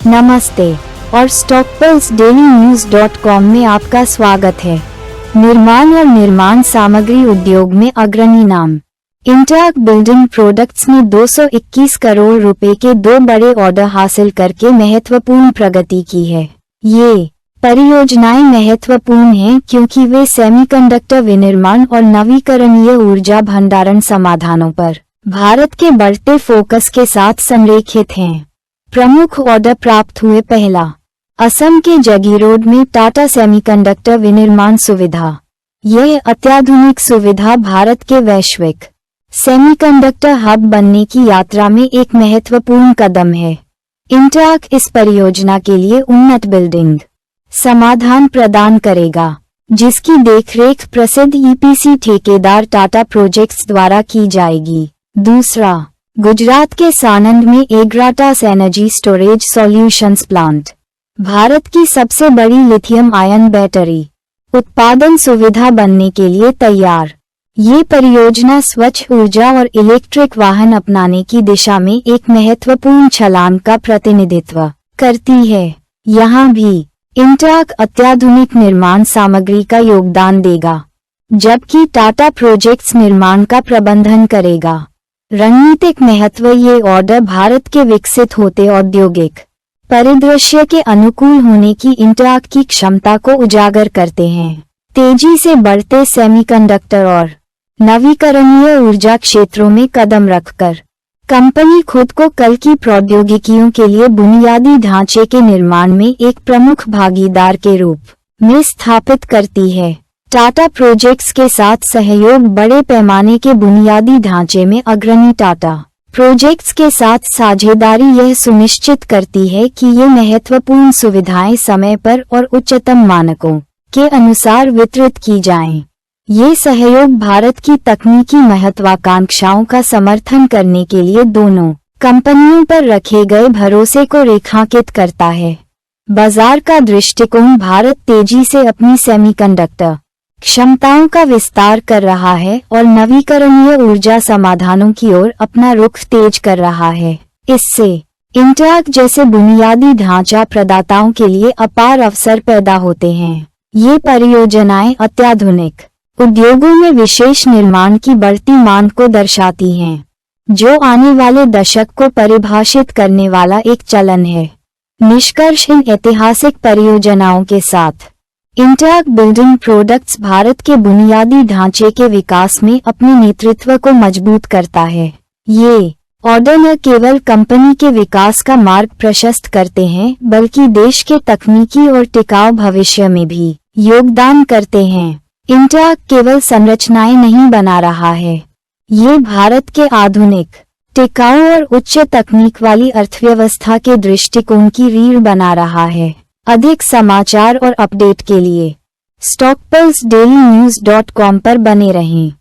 नमस्ते और stockpulseDailyNews.com में आपका स्वागत है। निर्माण और निर्माण सामग्री उद्योग में अग्रणी नाम इंटैक बिल्डिंग प्रोडक्ट्स ने 221 करोड़ रुपए के 2 बड़े ऑर्डर हासिल करके महत्वपूर्ण प्रगति की है। ये परियोजनाएं महत्वपूर्ण हैं क्योंकि वे सेमीकंडक्टर विनिर्माण और नवीकरणीय ऊर्जा भंडारण समाधानों पर भारत के बढ़ते फोकस के साथ संरेखित हैं। प्रमुख ऑर्डर प्राप्त हुए। पहला, असम के जगीरोड में टाटा सेमीकंडक्टर विनिर्माण सुविधा। यह अत्याधुनिक सुविधा भारत के वैश्विक सेमीकंडक्टर हब बनने की यात्रा में एक महत्वपूर्ण कदम है। इंटैक इस परियोजना के लिए उन्नत बिल्डिंग समाधान प्रदान करेगा, जिसकी देखरेख प्रसिद्ध ईपीसी ठेकेदार टाटा प्रोजेक्ट्स द्वारा की जाएगी। दूसरा, गुजरात के सानंद में Agratas energy storage solutions plant Bharat की सबसे बड़ी लिथियम आयन बैटरी उत्पादन सुविधा बनने के लिए तैयार। ये परियोजना स्वच्छ ऊर्जा और इलेक्ट्रिक वाहन अपनाने की दिशा में एक महत्वपूर्ण छलांग का प्रतिनिधित्व करती है। यहाँ भी इंटैक अत्याधुनिक निर्माण सामग्री का योगदान देगा, जबकि टाटा प्रोजेक्ट्स निर्माण का प्रबंधन करेगा। रणनीतिक महत्व। ये ऑर्डर भारत के विकसित होते औद्योगिक परिदृश्य के अनुकूल होने की इंटैक की क्षमता को उजागर करते हैं। तेजी से बढ़ते सेमीकंडक्टर और नवीकरणीय ऊर्जा क्षेत्रों में कदम रखकर कंपनी खुद को कल की प्रौद्योगिकियों के लिए बुनियादी ढांचे के निर्माण में एक प्रमुख भागीदार के रूप में स्थापित करती है। टाटा प्रोजेक्ट्स के साथ सहयोग बड़े पैमाने के बुनियादी ढांचे में अग्रणी। टाटा प्रोजेक्ट्स के साथ साझेदारी यह सुनिश्चित करती है कि ये महत्वपूर्ण सुविधाएं समय पर और उच्चतम मानकों के अनुसार वितरित की जाएं। ये सहयोग भारत की तकनीकी महत्वाकांक्षाओं का समर्थन करने के लिए दोनों कंपनियों पर रखे गए भरोसे को रेखांकित करता है। बाजार का दृष्टिकोण। भारत तेजी से अपनी सेमीकंडक्टर क्षमताओं का विस्तार कर रहा है और नवीकरणीय ऊर्जा समाधानों की ओर अपना रुख तेज कर रहा है। इससे इंटैक जैसे बुनियादी ढांचा प्रदाताओं के लिए अपार अवसर पैदा होते हैं। ये परियोजनाएं अत्याधुनिक उद्योगों में विशेष निर्माण की बढ़ती मांग को दर्शाती हैं, जो आने वाले दशक को परिभाषित करने वाला एक चलन है। निष्कर्ष। इन ऐतिहासिक परियोजनाओं के साथ इंटैक बिल्डिंग प्रोडक्ट्स भारत के बुनियादी ढांचे के विकास में अपने नेतृत्व को मजबूत करता है। ये ऑर्डर न केवल कंपनी के विकास का मार्ग प्रशस्त करते हैं, बल्कि देश के तकनीकी और टिकाऊ भविष्य में भी योगदान करते हैं। इंटैक केवल संरचनाएं नहीं बना रहा है, ये भारत के आधुनिक, टिकाऊ और उच्च तकनीक वाली अर्थव्यवस्था के दृष्टिकोण की रीढ़ बना रहा है। अधिक समाचार और अपडेट के लिए stockpulseDailyNews.com पर बने रहें।